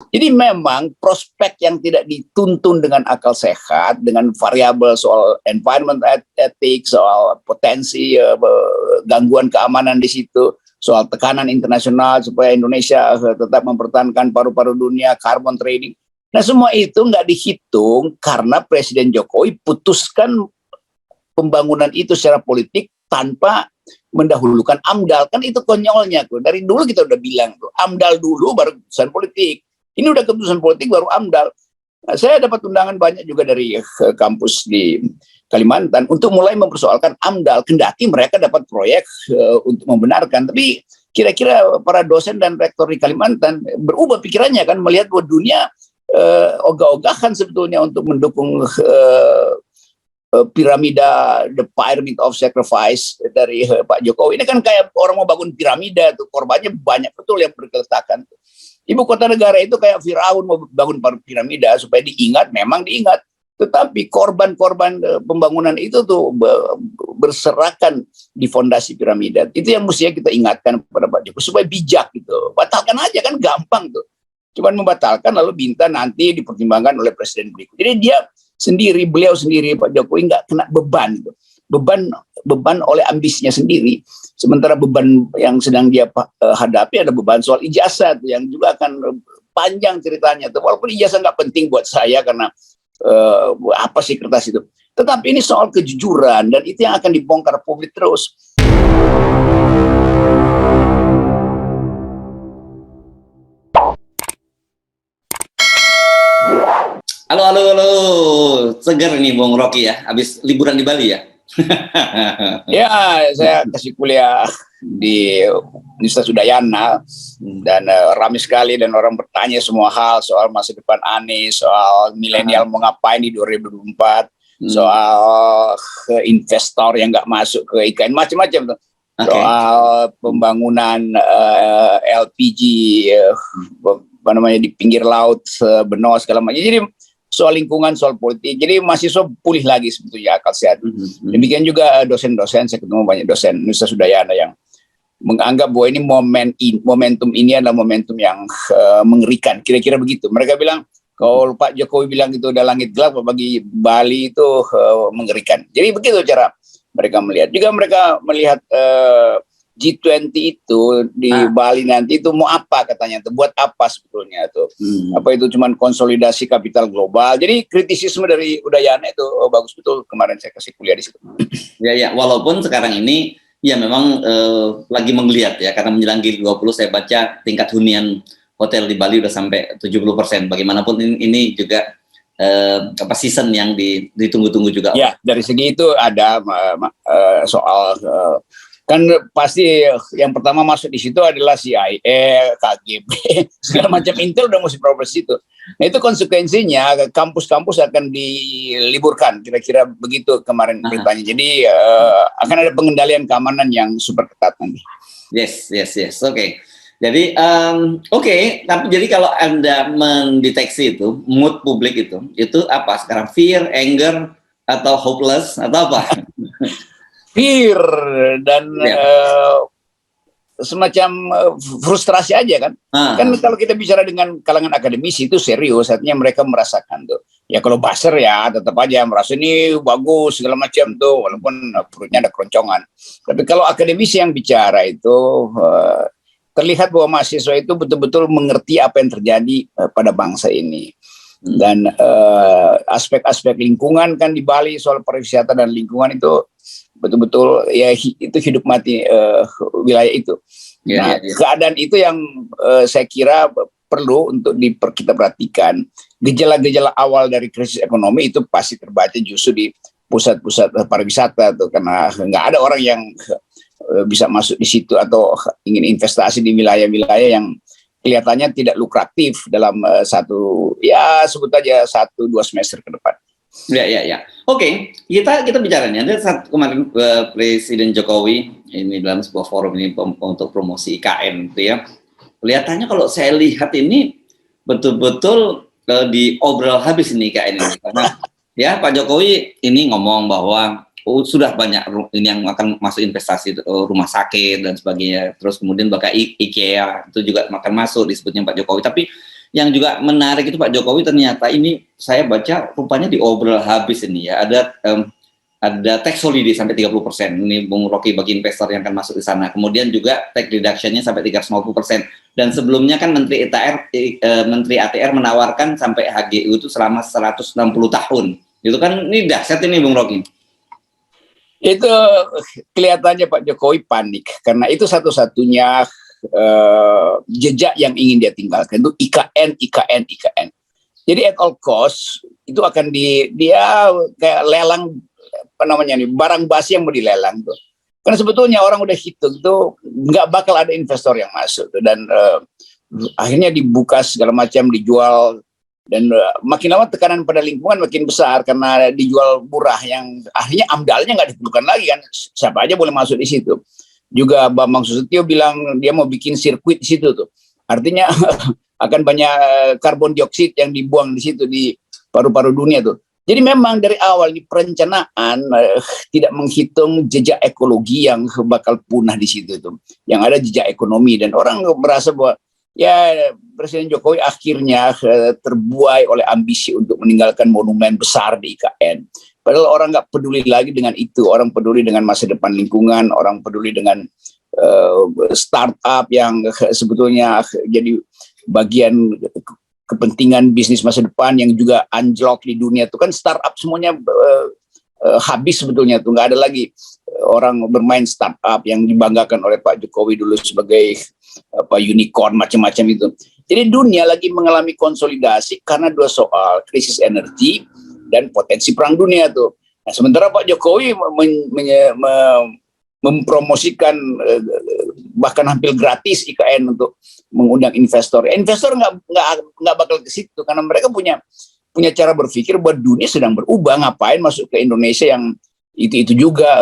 Jadi memang prospek yang tidak dituntun dengan akal sehat, dengan variabel soal environment ethics, soal potensi gangguan keamanan di situ, soal tekanan internasional supaya Indonesia tetap mempertahankan paru-paru dunia, carbon trading. Nah semua itu nggak dihitung karena Presiden Jokowi putuskan pembangunan itu secara politik tanpa mendahulukan AMDAL. Kan itu konyolnya tuh. Dari dulu kita udah bilang tuh, AMDAL dulu baru keputusan politik. Ini udah keputusan politik baru AMDAL. Nah, saya dapat undangan banyak juga dari kampus di Kalimantan untuk mulai mempersoalkan AMDAL. Kendati mereka dapat proyek untuk membenarkan. Tapi kira-kira para dosen dan rektor di Kalimantan berubah pikirannya kan, melihat bahwa dunia ogah-ogahan sebetulnya untuk mendukung piramida, the pyramid of sacrifice dari Pak Jokowi. Ini kan kayak orang mau bangun piramida tuh, korbannya banyak betul yang berkeletakan. Ibu kota negara itu kayak Firaun mau bangun piramida supaya diingat, memang diingat. Tetapi korban-korban pembangunan itu tuh berserakan di fondasi piramida. Itu yang mestinya kita ingatkan kepada Pak Jokowi supaya bijak gitu. Batalkan aja kan gampang tuh. Cuman membatalkan lalu minta nanti dipertimbangkan oleh presiden berikut. Jadi dia sendiri, beliau sendiri Pak Jokowi nggak kena beban gitu. Beban oleh ambisinya sendiri. Sementara beban yang sedang dia hadapi ada beban soal ijazah tuh, yang juga akan panjang ceritanya tuh. Walaupun ijazah nggak penting buat saya karena apa sih kertas itu. Tetapi ini soal kejujuran dan itu yang akan dibongkar publik terus. Halo, seger nih Bung Rocky ya, habis liburan di Bali ya? Ya, saya kasih kuliah di Universitas Udayana dan ramai sekali dan orang bertanya semua hal soal masa depan Anies, soal milenial mau ngapain di 2024, soal investor yang nggak masuk ke IKN, macam-macam tuh. Soal pembangunan LPG apa namanya di pinggir laut, Benoa segala macam. Jadi soal lingkungan, soal politik. Jadi mahasiswa pulih lagi sebetulnya akal sehat. Demikian juga dosen-dosen, saya ketemu banyak dosen Universitas Udayana yang menganggap bahwa ini momentum ini adalah momentum yang mengerikan. Kira-kira begitu. Mereka bilang, kalau Pak Jokowi bilang itu udah langit gelap, bagi Bali itu mengerikan. Jadi begitu cara mereka melihat. Juga mereka melihat G20 itu di Bali nanti itu mau apa katanya tuh, buat apa sebetulnya tuh? Apa itu cuman konsolidasi kapital global? Jadi kritisisme dari Udayana itu bagus betul, kemarin saya kasih kuliah di situ. Ya, walaupun sekarang ini ya memang lagi menggeliat ya, karena menjelang G20 saya baca tingkat hunian hotel di Bali udah sampai 70%. Bagaimanapun ini juga season yang ditunggu-tunggu juga. Ya, dari segi itu ada soal kan pasti yang pertama masuk di situ adalah CIA, KGB, segala macam intel udah mesti progres itu. Nah itu konsekuensinya kampus-kampus akan diliburkan, kira-kira begitu kemarin beritanya. Jadi akan ada pengendalian keamanan yang super ketat nanti. Yes. Oke. Jadi tapi jadi kalau Anda mendeteksi itu mood publik itu apa sekarang? Fear, anger, atau hopeless atau apa? Fear dan semacam frustrasi aja kan. Kan kalau kita bicara dengan kalangan akademisi itu serius, artinya mereka merasakan tuh. Ya kalau buzzer ya tetap aja merasa ini bagus segala macam tuh, walaupun perutnya ada keroncongan. Tapi kalau akademisi yang bicara itu terlihat bahwa mahasiswa itu betul-betul mengerti apa yang terjadi pada bangsa ini. Dan aspek-aspek lingkungan kan di Bali, soal pariwisata dan lingkungan itu betul-betul ya itu hidup mati wilayah itu. Keadaan itu yang saya kira perlu untuk kita perhatikan. Gejala-gejala awal dari krisis ekonomi itu pasti terbaca justru di pusat-pusat pariwisata tuh, karena nggak ada orang yang bisa masuk di situ atau ingin investasi di wilayah-wilayah yang kelihatannya tidak lukratif dalam sebut aja 1-2 semester ke depan. Ya. Oke, kita bicaranya. Ada saat kemarin Presiden Jokowi ini dalam sebuah forum ini untuk promosi IKN itu ya. Kelihatannya kalau saya lihat ini betul-betul diobrol habis ini IKN ini, karena ya Pak Jokowi ini ngomong bahwa sudah banyak ini yang akan masuk investasi rumah sakit dan sebagainya. Terus kemudian bahkan IKEA itu juga akan masuk disebutnya Pak Jokowi. Tapi yang juga menarik itu Pak Jokowi ternyata ini saya baca rupanya diobrol habis ini ya. Ada tax holiday sampai 30%. Ini Bung Rocky bagi investor yang akan masuk di sana. Kemudian juga tax reduction-nya sampai 350%. Dan sebelumnya kan Menteri ATR menawarkan sampai HGU itu selama 160 tahun. Itu kan ini dahsyat ini Bung Rocky. Itu kelihatannya Pak Jokowi panik karena itu satu-satunya jejak yang ingin dia tinggalkan itu IKN. Jadi at all cost itu akan dia kayak lelang apa namanya nih, barang basi yang mau dilelang tuh. Karena sebetulnya orang udah hitung tuh nggak bakal ada investor yang masuk tuh. Dan akhirnya dibuka segala macam, dijual, dan makin lama tekanan pada lingkungan makin besar karena dijual murah yang akhirnya amdalnya nggak diperlukan lagi kan, siapa aja boleh masuk di situ. Juga Bambang Susatyo bilang dia mau bikin sirkuit di situ tuh, artinya akan banyak karbon dioksida yang dibuang di situ di paru-paru dunia tuh. Jadi memang dari awal di perencanaan tidak menghitung jejak ekologi yang bakal punah di situ tuh. Yang ada jejak ekonomi, dan orang merasa bahwa ya Presiden Jokowi akhirnya terbuai oleh ambisi untuk meninggalkan monumen besar di IKN. Padahal orang nggak peduli lagi dengan itu. Orang peduli dengan masa depan lingkungan, orang peduli dengan startup yang sebetulnya jadi bagian kepentingan bisnis masa depan yang juga anjlok di dunia itu kan. Startup semuanya habis sebetulnya tuh, nggak ada lagi orang bermain startup yang dibanggakan oleh Pak Jokowi dulu sebagai unicorn macam-macam itu. Jadi dunia lagi mengalami konsolidasi karena dua soal, krisis energi dan potensi perang dunia tuh. Nah, sementara Pak Jokowi mempromosikan bahkan hampir gratis IKN untuk mengundang investor. Investor nggak bakal ke situ karena mereka punya cara berpikir bahwa dunia sedang berubah, ngapain masuk ke Indonesia yang itu juga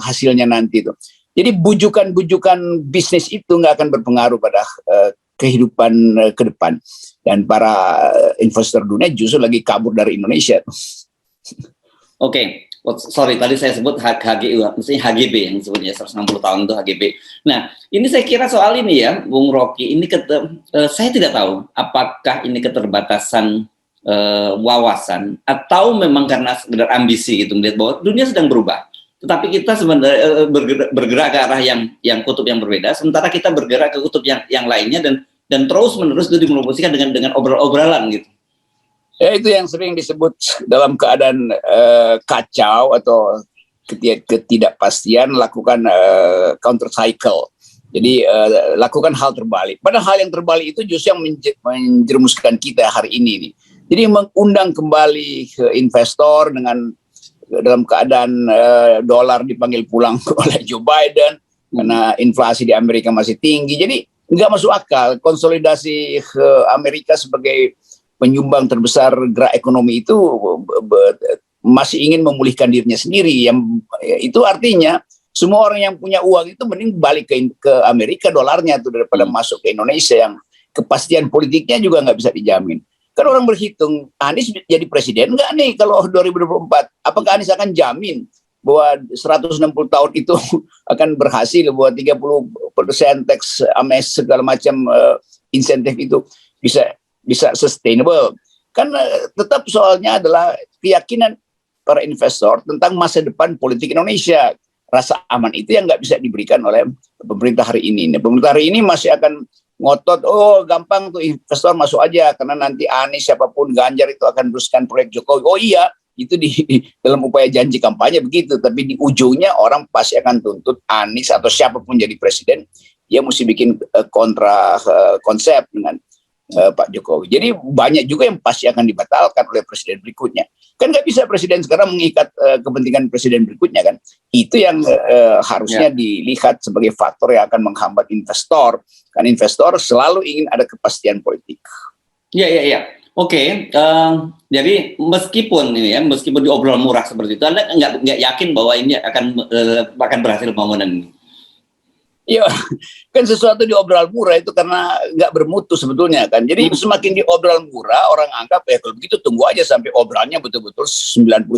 hasilnya nanti itu. Jadi bujukan bisnis itu nggak akan berpengaruh pada kehidupan ke depan, dan para investor dunia justru lagi kabur dari Indonesia. Oke. Sorry, tadi saya sebut HGU, maksudnya HGB yang disebutnya 160 tahun itu HGB. Nah, ini saya kira soal ini ya, Bung Rocky, ini saya tidak tahu apakah ini keterbatasan wawasan atau memang karena sekedar ambisi gitu, melihat bahwa dunia sedang berubah. Tetapi kita sebenarnya bergerak ke arah yang kutub yang berbeda, sementara kita bergerak ke kutub yang lainnya, dan terus-menerus itu dipromosikan dengan obral-obralan gitu. Ya, itu yang sering disebut dalam keadaan kacau atau ketidakpastian, lakukan counter cycle. Jadi lakukan hal terbalik. Padahal hal yang terbalik itu justru yang menjerumuskan kita hari ini nih. Jadi mengundang kembali ke investor dalam keadaan dolar dipanggil pulang oleh Joe Biden karena inflasi di Amerika masih tinggi. Jadi nggak masuk akal konsolidasi ke Amerika sebagai penyumbang terbesar gerak ekonomi itu masih ingin memulihkan dirinya sendiri. Yang itu artinya semua orang yang punya uang itu mending balik ke Amerika dolarnya tuh daripada masuk ke Indonesia yang kepastian politiknya juga nggak bisa dijamin. Kan orang berhitung, Anies jadi presiden nggak nih kalau 2024? Apakah Anies akan jamin bahwa 160 tahun itu akan berhasil, bahwa 30% tax amnesty segala macam insentif itu bisa sustainable? Kan tetap soalnya adalah keyakinan para investor tentang masa depan politik Indonesia. Rasa aman itu yang nggak bisa diberikan oleh pemerintah hari ini. Pemerintah hari ini masih akan ngotot, oh gampang tuh investor masuk aja karena nanti Anies siapapun, Ganjar itu akan teruskan proyek Jokowi. Oh iya, itu di dalam upaya janji kampanye begitu, tapi di ujungnya orang pasti akan tuntut Anies atau siapapun jadi presiden, dia mesti bikin kontra konsep dengan Pak Jokowi. Jadi banyak juga yang pasti akan dibatalkan oleh presiden berikutnya. Kan nggak bisa presiden sekarang mengikat kepentingan presiden berikutnya kan. Itu yang harusnya dilihat sebagai faktor yang akan menghambat investor. Kan investor selalu ingin ada kepastian politik. Iya. Oke. Jadi meskipun diobrol murah seperti itu, Anda nggak yakin bahwa ini akan berhasil pembangunan ini? Iya, kan sesuatu diobrol murah itu karena nggak bermutu sebetulnya kan. Jadi semakin diobrol murah, orang anggap ya kalau begitu tunggu aja sampai obrolnya betul-betul 99%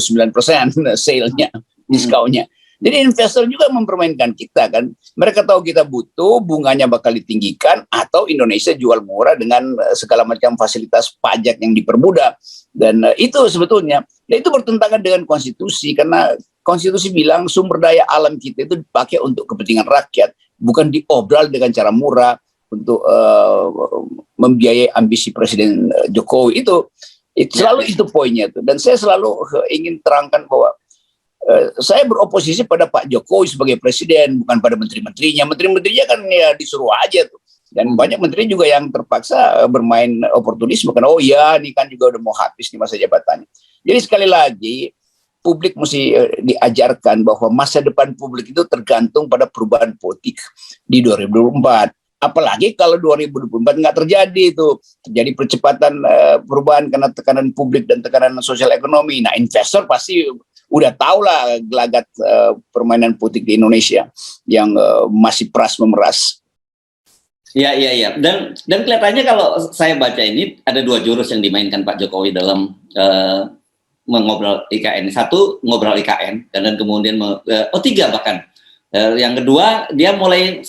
sale-nya, diskonnya. Jadi investor juga mempermainkan kita kan. Mereka tahu kita butuh, bunganya bakal ditinggikan, atau Indonesia jual murah dengan segala macam fasilitas pajak yang dipermudah. Dan itu sebetulnya, itu bertentangan dengan konstitusi, karena konstitusi bilang sumber daya alam kita itu dipakai untuk kepentingan rakyat, bukan diobral dengan cara murah untuk membiayai ambisi Presiden Jokowi. Itu selalu itu poinnya tuh. Dan saya selalu ingin terangkan bahwa saya beroposisi pada Pak Jokowi sebagai presiden, bukan pada menteri-menterinya. Menteri-menterinya kan ya disuruh aja tuh. Dan banyak menteri juga yang terpaksa bermain oportunisme, karena oh ya ini kan juga udah mau habis di masa jabatannya. Jadi sekali lagi publik mesti diajarkan bahwa masa depan publik itu tergantung pada perubahan politik di 2024. Apalagi kalau 2024 nggak terjadi itu, terjadi percepatan perubahan karena tekanan publik dan tekanan sosial ekonomi. Nah, investor pasti udah tahu lah gelagat permainan politik di Indonesia yang masih peras memeras. Iya. Dan kelihatannya kalau saya baca ini ada dua jurus yang dimainkan Pak Jokowi dalam mengobrol IKN. Satu, ngobrol IKN, dan kemudian tiga bahkan. Yang kedua, dia mulai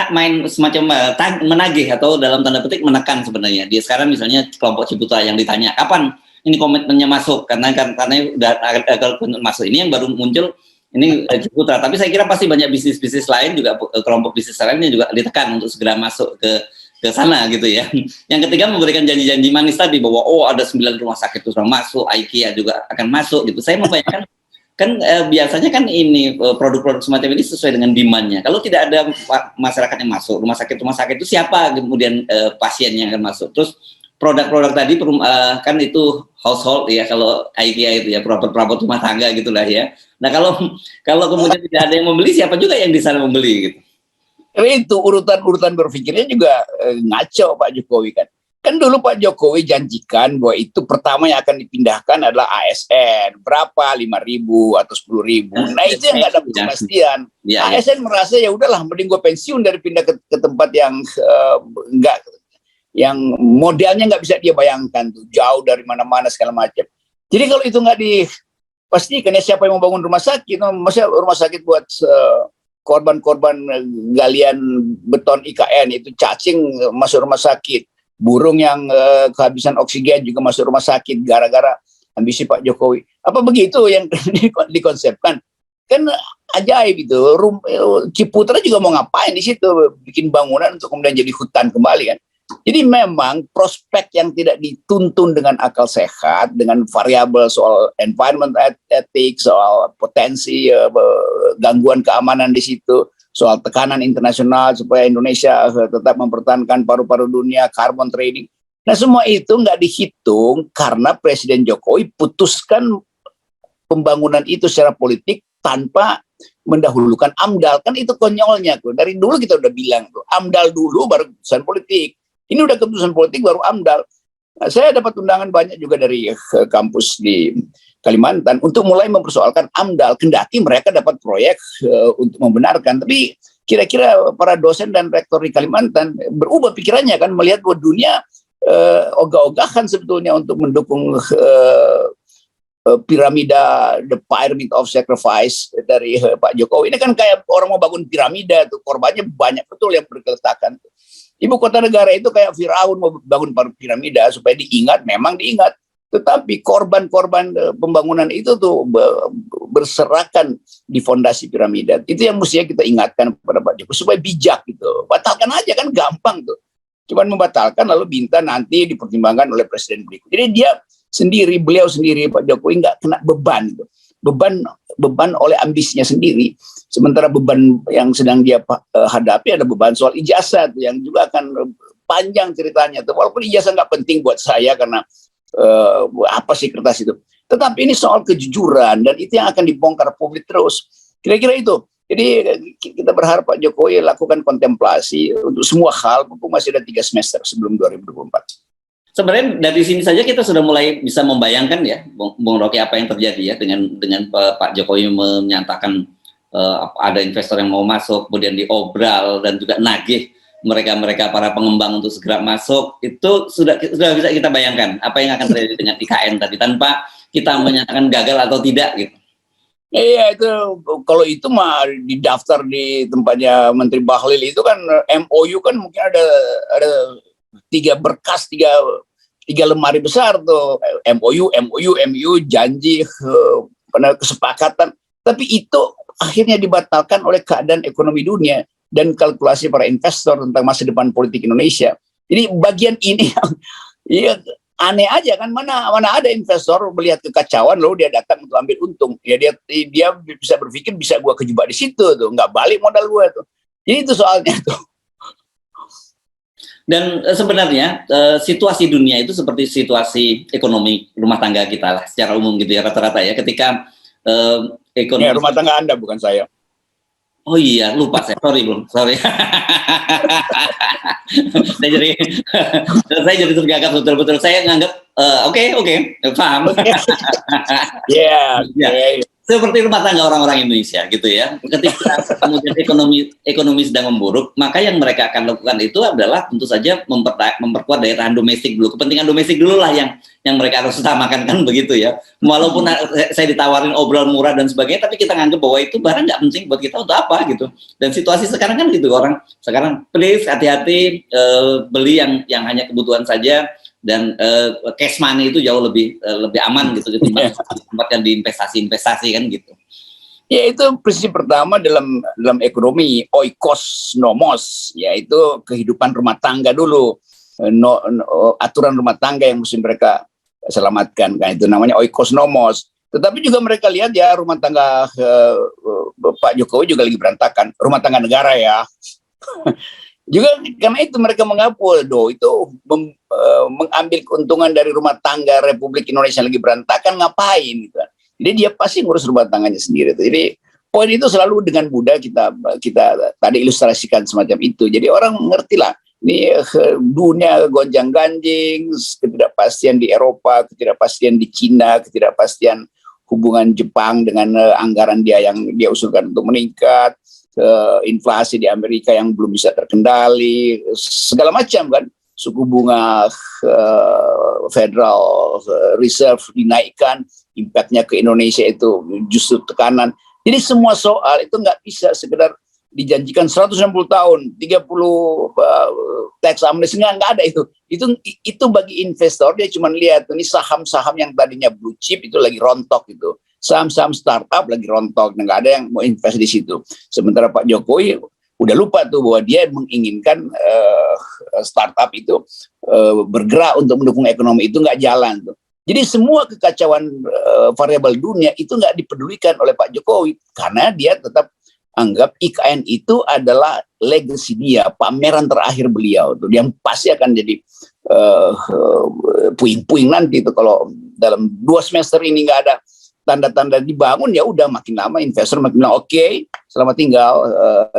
main semacam menagih atau dalam tanda petik menekan sebenarnya. Dia sekarang misalnya kelompok Ciputra yang ditanya kapan ini komitmennya masuk, karena udah masuk, ini yang baru muncul ini Ciputra, tapi saya kira pasti banyak bisnis-bisnis lain juga, kelompok bisnis lainnya juga ditekan untuk segera masuk ke sana gitu ya. Yang ketiga, memberikan janji-janji manis tadi bahwa ada 9 rumah sakit itu sudah masuk, IKEA juga akan masuk gitu. Saya membayangkan kan biasanya kan ini produk-produk semacam ini sesuai dengan demand-nya. Kalau tidak ada masyarakat yang masuk, rumah sakit itu siapa kemudian pasiennya akan masuk. Terus produk-produk tadi kan itu household ya, kalau IKEA itu ya perabot-perabot rumah tangga gitulah ya. Nah kalau kemudian tidak ada yang membeli, siapa juga yang di sana membeli gitu. Itu urutan berpikirnya juga ngaco Pak Jokowi kan. Kan dulu Pak Jokowi janjikan bahwa itu pertama yang akan dipindahkan adalah ASN. Berapa? 5.000 atau 10.000. Nah itu yang nggak ada kepastian. ASN merasa ya udahlah, mending gue pensiun dari pindah ke tempat yang nggak, yang modelnya nggak bisa dia bayangkan tuh, jauh dari mana-mana segala macam. Jadi kalau itu nggak dipastikan ya siapa yang mau bangun rumah sakit? Masa rumah sakit buat korban-korban galian beton IKN itu cacing masuk rumah sakit, burung yang kehabisan oksigen juga masuk rumah sakit gara-gara ambisi Pak Jokowi. Apa begitu yang dikonsepkan? Kan ajaib itu. Ciputra juga mau ngapain di situ, bikin bangunan untuk kemudian jadi hutan kembali kan. Jadi memang prospek yang tidak dituntun dengan akal sehat, dengan variabel soal environment ethics, soal potensi gangguan keamanan di situ, soal tekanan internasional supaya Indonesia tetap mempertahankan paru-paru dunia, carbon trading. Nah semua itu nggak dihitung karena Presiden Jokowi putuskan pembangunan itu secara politik tanpa mendahulukan AMDAL. Kan itu konyolnya tuh. Dari dulu kita udah bilang tuh, AMDAL dulu baru keputusan politik. Ini udah keputusan politik baru AMDAL. Nah, saya dapat undangan banyak juga dari kampus di Kalimantan untuk mulai mempersoalkan AMDAL, kendati mereka dapat proyek untuk membenarkan. Tapi kira-kira para dosen dan rektor di Kalimantan berubah pikirannya kan, melihat bahwa dunia ogah-ogahan sebetulnya untuk mendukung piramida, the pyramid of sacrifice dari Pak Jokowi. Ini kan kayak orang mau bangun piramida tuh, korbannya banyak betul yang berkeletakan. Ibu kota negara itu kayak Firaun mau bangun piramida supaya diingat, memang diingat. Tetapi korban-korban pembangunan itu tuh berserakan di fondasi piramida. Itu yang mestinya kita ingatkan kepada Pak Jokowi supaya bijak gitu. Batalkan aja kan gampang tuh. Cuman membatalkan lalu minta nanti dipertimbangkan oleh presiden berikut. Jadi dia sendiri, beliau sendiri Pak Jokowi nggak kena beban gitu. Beban oleh ambisinya sendiri. Sementara beban yang sedang dia hadapi ada beban soal ijazah yang juga akan panjang ceritanya tuh. Walaupun ijazah nggak penting buat saya karena apa sih kertas itu. Tetapi ini soal kejujuran dan itu yang akan dibongkar publik terus. Kira-kira itu. Jadi kita berharap Pak Jokowi lakukan kontemplasi untuk semua hal, mumpung masih ada 3 semester sebelum 2024. Sebenarnya dari sini saja kita sudah mulai bisa membayangkan ya, Bung Rocky, apa yang terjadi ya dengan Pak Jokowi menyatakan ada investor yang mau masuk, kemudian diobral dan juga nagih mereka para pengembang untuk segera masuk. Itu sudah bisa kita bayangkan apa yang akan terjadi dengan IKN tadi tanpa kita menyatakan gagal atau tidak gitu. Iya itu kalau itu mah didaftar di tempatnya Menteri Bahlil itu kan MOU kan mungkin ada 3 berkas, tiga lemari besar tuh MOU janji kesepakatan, tapi itu akhirnya dibatalkan oleh keadaan ekonomi dunia dan kalkulasi para investor tentang masa depan politik Indonesia. Jadi bagian ini ya aneh aja kan, mana ada investor melihat kekacauan lalu dia datang untuk ambil untung, ya dia bisa berpikir bisa gua kejebak di situ tuh, nggak balik modal gua tuh. Jadi itu soalnya tuh. Dan sebenarnya situasi dunia itu seperti situasi ekonomi rumah tangga kita lah secara umum gitu ya, rata-rata ya, ketika ekonomi Ya, rumah tangga Anda bukan saya. Oh iya, lupa saya. Sorry. saya jadi tergagap betul-betul. Saya nganggap oke, paham. Yeah. Seperti rumah tangga orang-orang Indonesia gitu ya. Ketika kemudian ekonomi sedang memburuk, maka yang mereka akan lakukan itu adalah tentu saja memperkuat daya tahan domestik dulu. Kepentingan domestik dulu lah yang mereka harus utamakan, kan begitu ya. Walaupun saya ditawarin obrolan murah dan sebagainya, tapi kita nganggap bahwa itu barang nggak penting buat kita, untuk apa gitu. Dan situasi sekarang kan gitu, orang sekarang please hati-hati beli yang hanya kebutuhan saja, dan cash money itu jauh lebih aman gitu tempatkan di investasi kan gitu. Ya itu prinsip pertama dalam ekonomi, oikos nomos, yaitu kehidupan rumah tangga dulu, aturan rumah tangga yang mesti mereka selamatkan, kan itu namanya oikos nomos. Tetapi juga mereka lihat ya rumah tangga Pak Jokowi juga lagi berantakan, rumah tangga negara ya. Juga karena itu mereka mengaku, itu mengambil keuntungan dari rumah tangga Republik Indonesia lagi berantakan, ngapain gitu. Jadi dia pasti ngurus rumah tangganya sendiri. Jadi poin itu selalu dengan mudah kita tadi ilustrasikan semacam itu. Jadi orang mengerti lah, ini dunia gonjang-ganjing, ketidakpastian di Eropa, ketidakpastian di Cina, ketidakpastian hubungan Jepang dengan anggaran yang dia usulkan untuk meningkat, inflasi di Amerika yang belum bisa terkendali, segala macam kan, suku bunga Federal Reserve dinaikkan, impactnya ke Indonesia itu justru tekanan. Jadi semua soal itu nggak bisa sekedar dijanjikan 160 tahun, 30 tax amnesty, nggak ada itu. Itu bagi investor, dia cuma lihat ini saham-saham yang tadinya blue chip itu lagi rontok itu. Saham-saham startup lagi rontok, nggak ada yang mau invest di situ. Sementara Pak Jokowi udah lupa tuh bahwa dia menginginkan startup itu bergerak untuk mendukung ekonomi, itu nggak jalan tuh. Jadi semua kekacauan variabel dunia itu nggak dipedulikan oleh Pak Jokowi karena dia tetap anggap IKN itu adalah legacy dia, pameran terakhir beliau tuh, yang pasti akan jadi puing-puing nanti itu kalau dalam 2 semester ini nggak ada tanda-tanda dibangun, ya udah makin lama investor makin bilang oke, selamat tinggal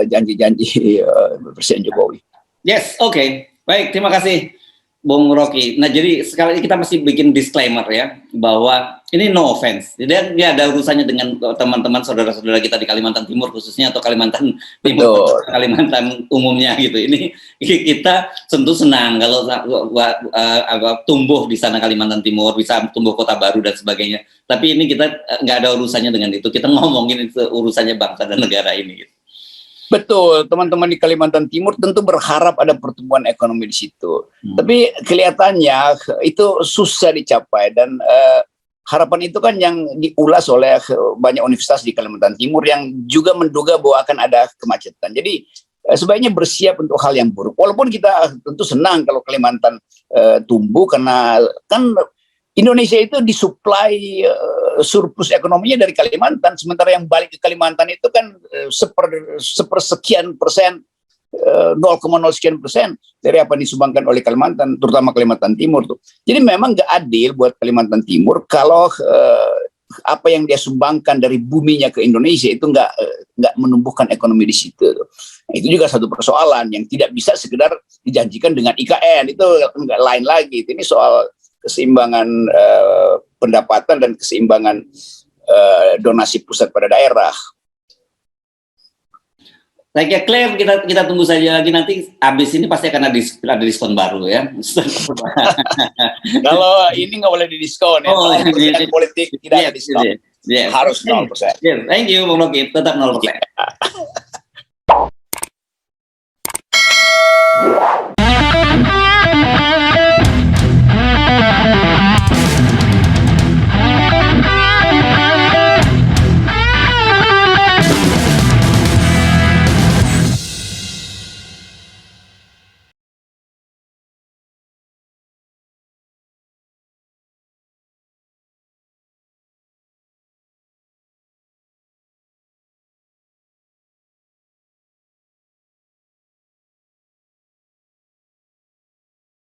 janji-janji Presiden Jokowi. Yes, oke. Baik, terima kasih Bung Rocky. Nah, jadi sekali ini kita masih bikin disclaimer ya, bahwa ini no offense. Jadi dia ada urusannya dengan teman-teman saudara-saudara kita di Kalimantan Timur khususnya, atau Kalimantan Timur, Kalimantan umumnya gitu. Ini kita tentu senang kalau tumbuh di sana Kalimantan Timur, bisa tumbuh kota baru dan sebagainya. Tapi ini kita nggak ada urusannya dengan itu. Kita ngomongin itu urusannya bangsa dan negara ini. Gitu. Betul, teman-teman di Kalimantan Timur tentu berharap ada pertumbuhan ekonomi di situ. Tapi kelihatannya itu susah dicapai, dan harapan itu kan yang diulas oleh banyak universitas di Kalimantan Timur yang juga menduga bahwa akan ada kemacetan. Jadi sebaiknya bersiap untuk hal yang buruk. Walaupun kita tentu senang kalau Kalimantan tumbuh, karena kan Indonesia itu disuplai surplus ekonominya dari Kalimantan, sementara yang balik ke Kalimantan itu kan sepersekian persen, 0,0 sekian persen dari apa yang disumbangkan oleh Kalimantan, terutama Kalimantan Timur tuh. Jadi memang nggak adil buat Kalimantan Timur kalau apa yang dia sumbangkan dari buminya ke Indonesia itu nggak menumbuhkan ekonomi di situ. Nah, itu juga satu persoalan yang tidak bisa sekedar dijanjikan dengan IKN, itu nggak lain lagi. Ini soal keseimbangan pendapatan dan keseimbangan donasi pusat pada daerah. Saya clear, kita tunggu saja lagi, nanti habis ini pasti akan ada diskon baru ya. Kalau ini nggak boleh didiskon ya. Politik tidak ada diskon. Yes. Harus 0%. Yes. Thank you, Bung Rocky. Tetap 0%.